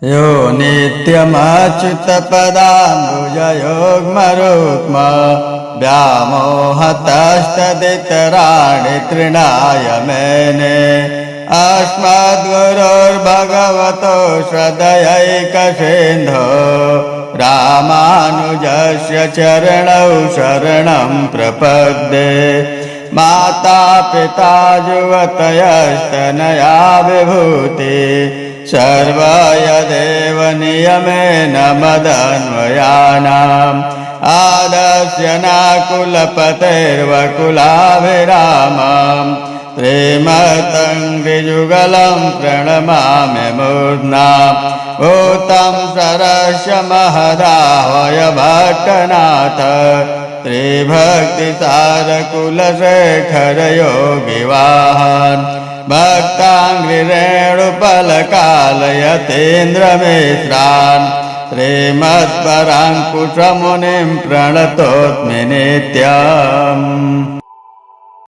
यो नित्यमच्युतपदाम्बुजयोग्मरुक्म व्यामोहतस्तदितराणि तृणाय मेने अस्मद्गुरोर्भगवतो श्रद्धयैकसिन्धो रामानुजस्य चरणौ शरणं प्रपद्ये। माता पिता युवतयस्तनया विभूति सर्वयदेव नियमेन मदन्वयानाम् आदस्य नाकुलपतेर्वकुलाभिरामम् त्रिमतङ्घ्रियुगलं प्रणमामि मूर्ध्ना भूतं सरस्य महदाह्वय भट्टनाथ त्रिभक्तिसारकुलशेखर योगिवाहान् भक्ताङ्घ्रिरेणुपलकालयतीन्द्रमिश्रान् श्रीमत्पराङ्कुशमुनिं प्रणतोऽस्मि नित्यम्।